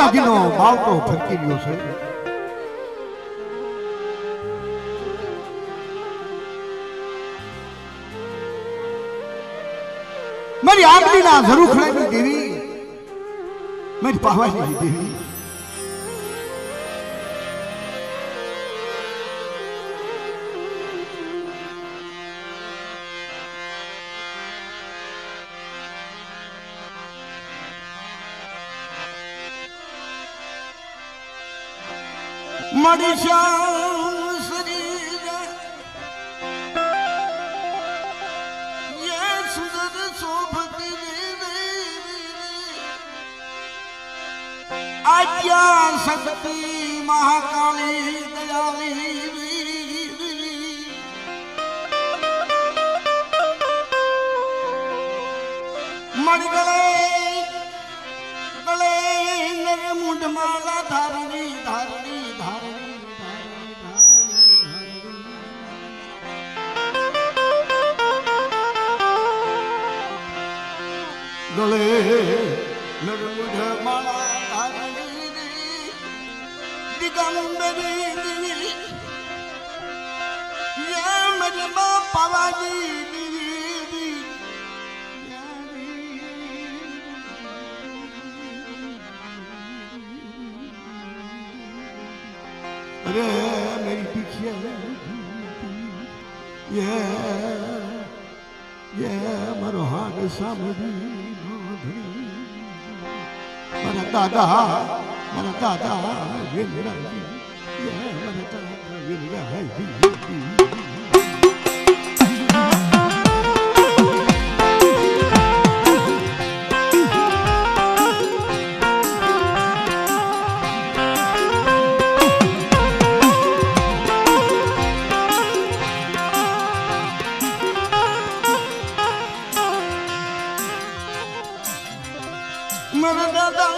માતાજીનો બાવટો ફરકી રહ્યો છે. મારી આંગળીના ઝરૂખડાની દેવી, મારી પાવાની દેવી, મારી શ્યામ શરીર યે સુંદર શોભતી આદ્યા શક્તિ મહાકાળી દયાળી મારી ગળે ગળે મુંડ માલા ધારણી ધારણી ગળે નરમુઢ માળા ધારણી દિગંબરી યે મજમા પાવાની દેવી અરે મેરી પીછે યે મારો હાડ સાંભળી મારા દાદા વેલરા મારા દાદા વેલરા મારા દાદા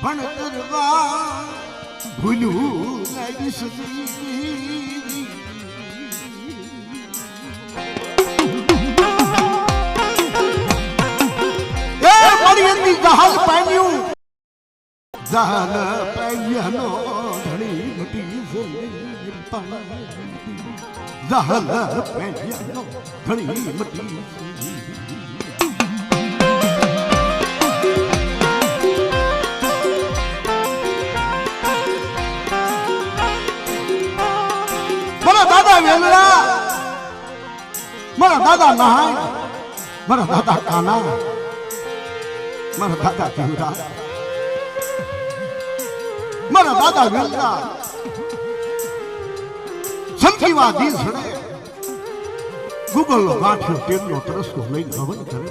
ભણતરવા ભૂલું લાગી સદી એ મારી અંદી જહાલ પામ્યું જહાલ પામ્યાનો ધણી મોટી જહાલ પામ્યાનો ધણી મોટી દાદા વેલરા મારા દાદા નહાય મારા દાદા કાના મારા દાદા જીવરા મારા દાદા વેલરા સંજીવા દિલ સડે ગુગલનો ગાંઠિયો તેલનો તરસકો લઈને હવન કરે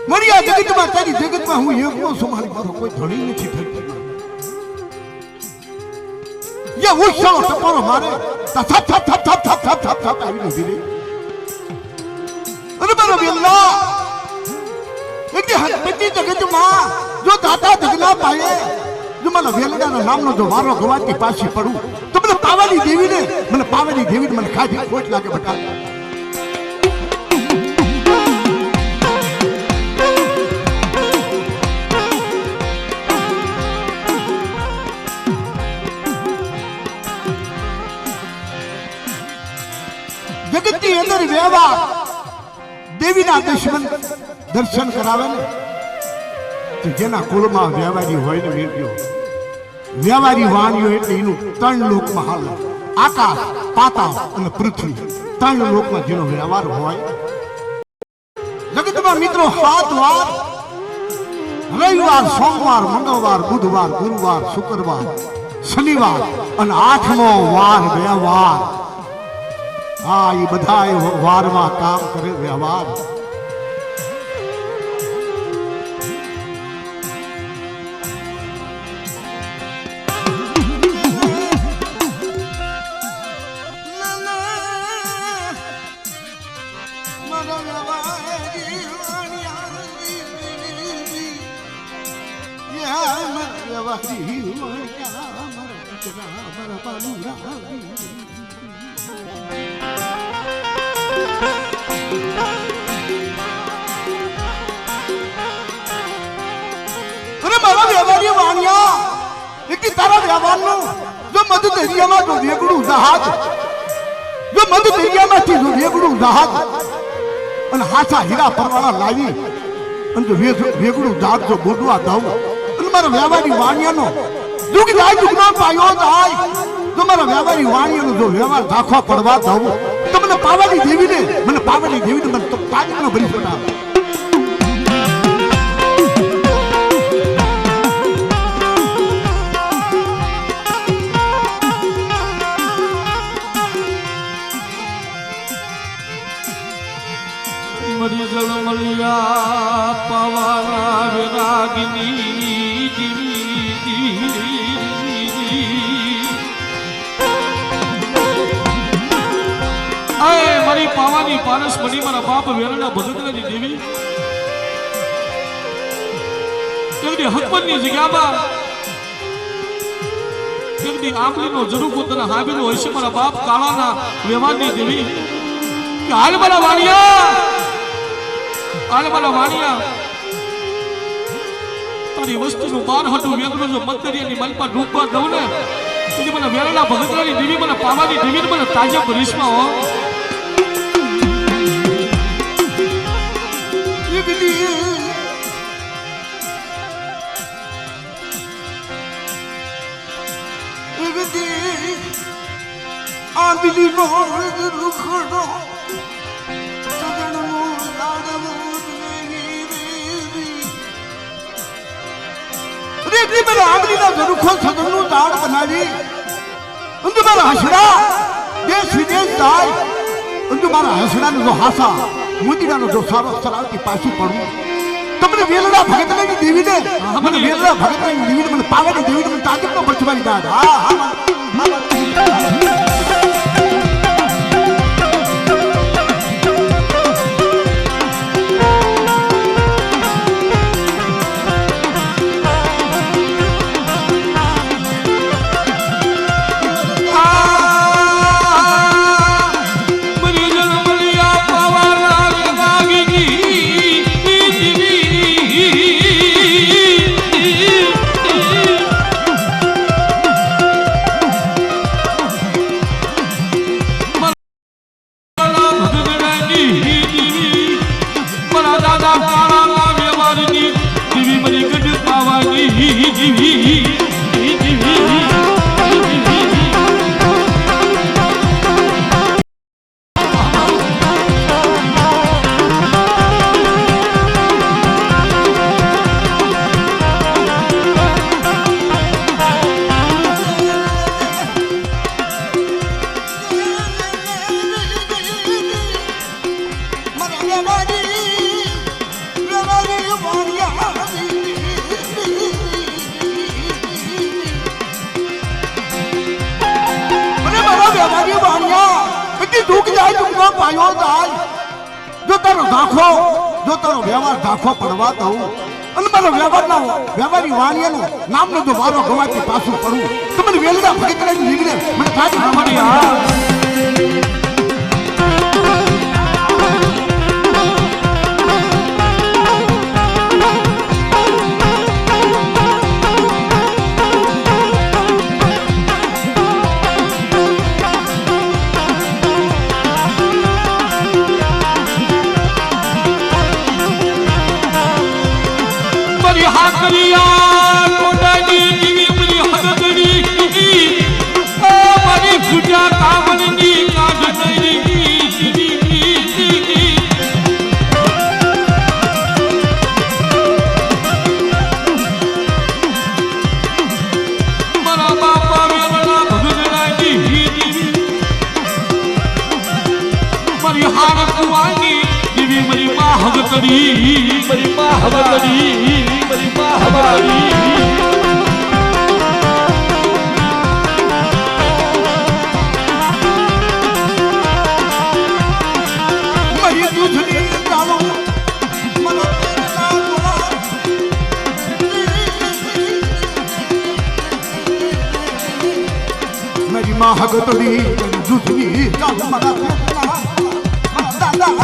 મારી આ જગતમાં તારી જગતમાં હું એકલો છું મારી મારો કોઈ ધણી નથી થતી ये वो शाम टपारो मारे थप थप थप थप थप थप थप थप थप આવી નથી રે અરે મારો વેલ્લા એક હદ બધી જગતમાં જો દાતા જગના પાયે જો મને વેલડાના નામનો જો વારો ગવાતી પાછી પડું તો મને પાવાની દેવીને મને ખાધી ખોટ લાગે બટા જગતની અંદર વ્યવહાર દેવીના દર્શન કરાવે ને તો જેના કુળમાં વ્યવહારી હોય ને વેરજો વ્યવહારી વાણીઓ એટલે એનું ત્રણ લોકમાં હાલ આકાશ પાતાળ અને પૃથ્વી ત્રણ લોકમાં જેનો વ્યવહાર હોય જગતમાં મિત્રો 7 વાર રવિવાર સોમવાર મંગળવાર બુધવાર ગુરુવાર શુક્રવાર શનિવાર અને 8મો વાર વ્યવહાર હા એ બધા વારમાં કામ કરે વ્યવહાર તારા વ્યવહારનું જો મધ દરિયામાં જો વેગળું જહાજ જો મધ દરિયામાંથી જો વેગળું જહાજ અને હાથા હીરા પરવાળા લાવી અને જો વેગળું જહાજ જો ગોડવા દઉં અને મારા વ્યવહારની વાણિયાનો દુઃખ જાય દુઃખનો પાયો જાય જો મારા વ્યવહારની વાણિયાનો જો વ્યવહાર રાખવા પડવા દઉં તો મને પાવાની દેવીને મને તો પાણીનો ભરી છોડા મરી જળમલિયા પવાના વિરાગની મારી પાવાની પારસ મણી મારા બાપ વેરણા ભગતની દેવી તેમની હકમતની જગ્યામાં તેમની આંબલીનો જરૂર પોતાના હાબીનો હોય છે મારા બાપ કાળાના વ્યવહારની દેવી કે હાલ મારા વાણિયા તારી વસ્તુનું બાર હતું વેગનું જો મતદરિયાની મલપા ડૂબવા દઉં ને તેથી મને વેરણા ભગતરાની દેવી મને પાવાની દેવી મને તાજા ભરીશમાં હો આંબલી નો રૂખડો સગણનો લાડવો રેડી મેરા આંબલીના રૂખો સગણનું દાળ બનાવી અંદુ મારા હસડા દેશ વિદેશ જાય અંદુ મારા હસડાનો જો હાસા મોતીડાનો જો સારો સરાવતી પાછું પડવું તમને વેલડા ભગતની દેવીને મને વેલડા ભગતની દેવીને મને પાવાની દેવીને મને તાજબનો બચવાની દાદ હા હા જો તારો વ્યવહાર ધાખો પડવા દઉં અને મારો વ્યવહારની વાણિયાનું નામનો જો વારો ગવાથી પાછું પડવું તો મને વેલડા ભગતરાની નીકળે મને તાજી મારી હગતડી જુઠની ચાલ મારા દાદા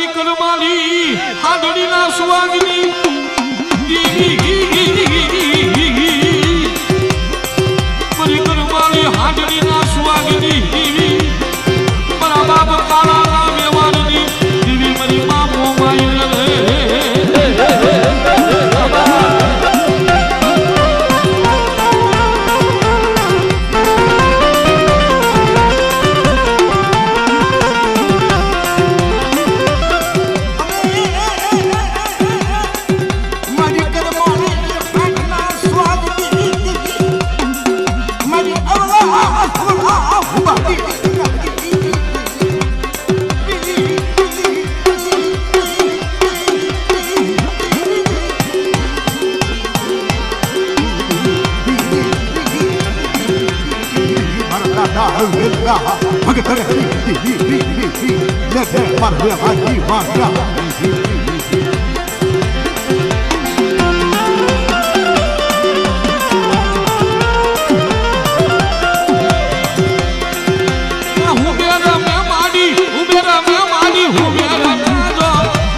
કરી કરમાલી હાડડીના સુવાગની કરી કરમાલી હાડડીના સુવાગની મારા બાપ કાળા ના મેવાડની દીવી મારી માં મોમાઈ રે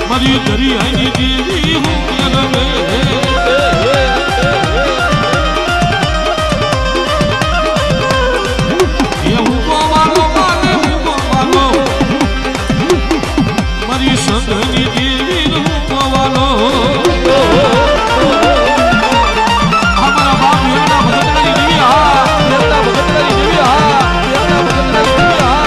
મારી દરી આની દેવી હું રમે સંધની દેવી નું પવાલો અમારા બાપ યાના ભગતની દેવી હા યાના ભગતની દેવી હા યાના ભગતની દેવી હા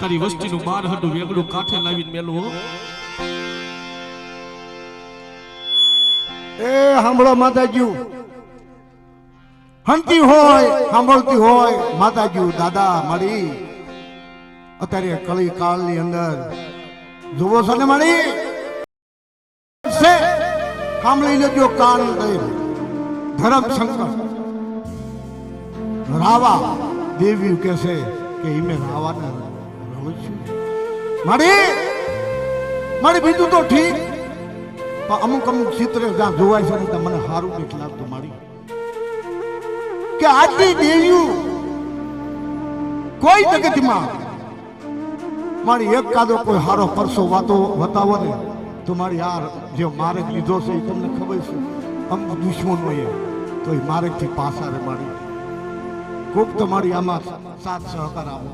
તારી વસ્તીનું બાર હડું વેગડું કાંઠે લાવીને મેલું એ સાંભળો માતાજી હંતી હોય સાંભળતી હોય માતાજી દાદા મારી અત્યારે કળી કાળની અંદર જોવો છો ને મારી સાંભળી લેજો કાન દઈ ધરમ શંકર રાવા દેવી કહેશે કે ઈમે રાવાને મારી બીજું તો ઠીક પણ અમુક ચિત્ર જ્યાં જોવાય છે ને મને સારું નથી લાગતું મારી કે આજની દેવીઓ કોઈ જગતમાં મારી એક કાદો કોઈ હારો પરસો વાતો બતાવો ને તો મારી યાર જે માર્ગ લીધો છે એ તમને ખબર છે અમુક દુશ્મનો એ તો એ માર્ગથી પાછા રે મારી કોક તમારી આમાં સાથ સહકાર આવો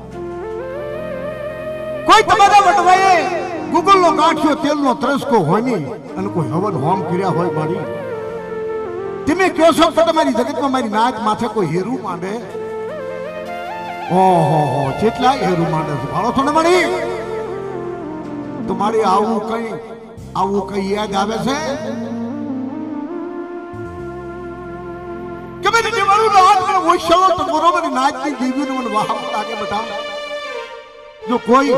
કોઈ તમારા વટવાએ ગૂગલ નો ગાંઠિયો તેલનો ત્રસકો હોય નહીં અને કોઈ હવન હોમ કર્યા હોય મારી તમે કહો છો તો તમારી જગતમાં મારી નાચ માથે કોઈ હેરું માંડે ઓહો કેટલા હેરું માંડે છે ભાળો છો ને મારી તો મારી આવું કઈ યાદ આવે છે કે મેં જે મારું નાચ મેં વૈશાલો તો બરોબર નાચની દેવીને મને વાહ લાગે બધા જો કોઈ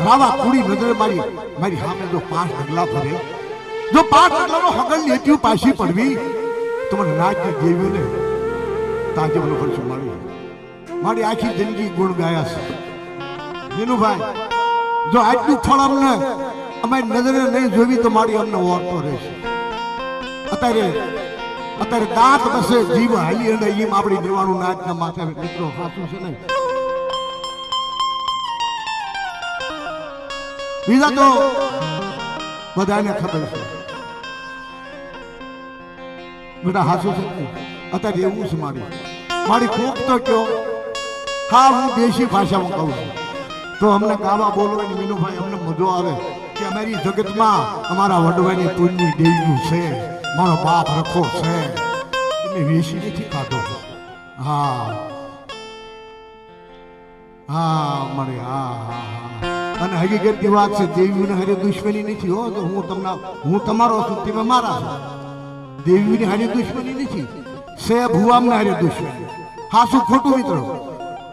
રાવા કુડી નજરે મારી સામે જો 5 ડગલા ફરે જો 5 ડગલાનો હગલ લેતી પાછી પડવી તો મને નાચની દેવીને તાજે મને કરશું મારી આખી જિંદગી ગુણ ગાયા છે વિનુભાઈ જો આટલું ફળ અમને અમારી નજરે નહીં જોવી તો મારી અમને ઓળતો રહેશે અત્યારે અત્યારે દાંત બસે જીવ હાલી અને એમ આપણી દેવાનું નાચના માથે મિત્રો સાચું છે ને. બીજા તો બધાને ખબર છે બેટા હાસું છે ને અત્યારે એવું છે મારી ખોખ તો કયો હા હું દેશી ભાષામાં કહું છું તો અમને ગાવા બોલવાની મીનુભાઈ અમને મજો આવે કે અમારી જગતમાં અમારા વડવાની તુલની દેવીનું છે મારો બાપ રખો છે એને વેસી નથી કાઢો. હા હા મારે હા હા હા અને હકીકતની વાત છે દેવીને હારે દુશ્મની નથી હો તો હું તમારો છું તમે મારા છો. દેવીની હારે દુશ્મની નથી છે ભુવામને હારે દુશ્મની. હાસું ખોટું મિત્રો?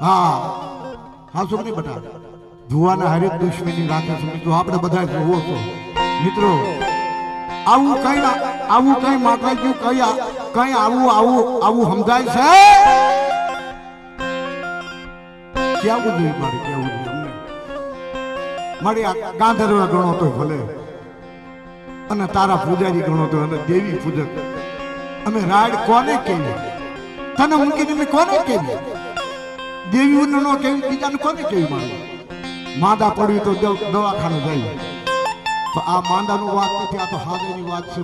હા હાસું નહીં બટા ભુવાના હારે દુશ્મની રાખે છે મિત્રો. આપણે બધા જોવો છો મિત્રો આવું કઈ માતાજી કઈ આવું સમજાય છે કેવું જોઈએ મારે કેવું જોઈએ અમને મારી ગાંધર્વ ગણો તો ભલે અને તારા પૂજારી ગણો તો અને દેવી પૂજક અમે રાડ કોને કેવી તને મૂકીને મેં કોને કેવી દેવી નો કેવી બીજાને કોને કેવી મારી માંદા પડવી તો દવાખાને જાય આ માંદાનું વાત નથી આ તો હાજરીની વાત છે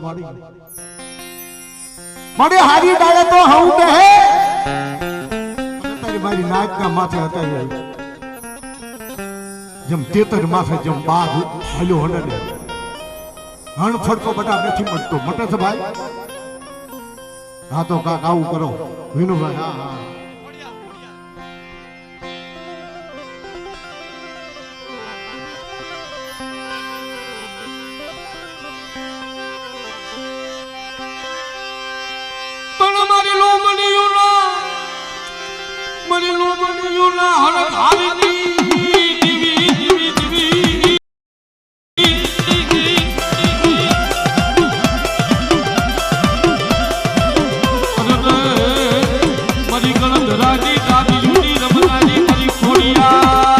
મારી હારી ડાળે તો હવું કે હે અત્યારે મારી નાયકના માથે અત્યારે જેમ તેતર માથે જેમ બાદ હાલ્યો હડે હણ ફડકો બટા નથી મળતો મટે છે ભાઈ. હા તો કાક આવું કરો વિનુભાઈ. હા હા હરક હારીની દીવી દીવી દીવી મારી ગણત રાજી દાદી જુદી રમનારી મારી ખોડિયા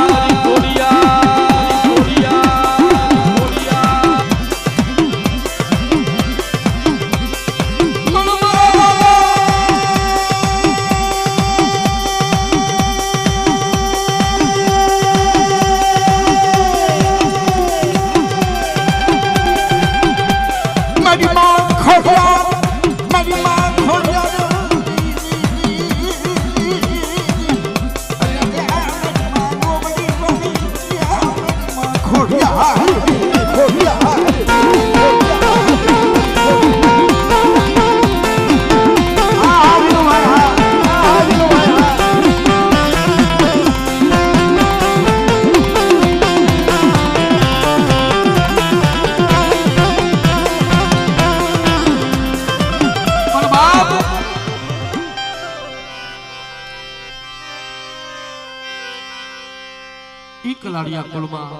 કલાડિયા કુળમાં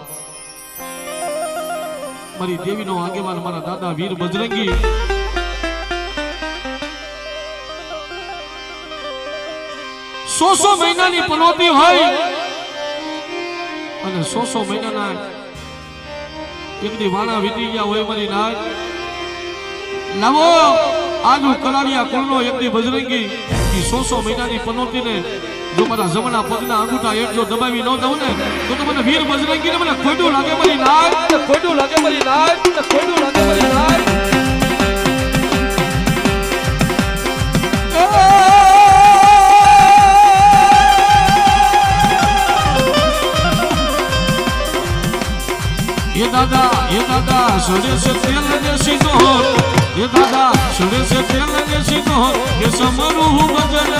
મારી દેવીનો આગેવાન મારા દાદા વીર બજરંગી સો મહિનાની પનોતી હોય અને સો મહિનાના એક દી વાણા વીતી ગયા હોય મારી નાય લાવો આજુ કલાડિયા કુળનો એક દી બજરંગી ઈ સો મહિનાની પનોતીને જો મારા જમણા પગના અંગૂઠા એક જો દબાવી ન દઉં ને તો મને વીર બજરંગીને મને ખોટું લાગે મારી નાય ખોટું લાગે મારી નાય ખોટું લાગે મારી નાય. ये दादा सड़े से तेल लगे सीधो ये दादा सड़े से तेल लगे सीधो ये समरू बजर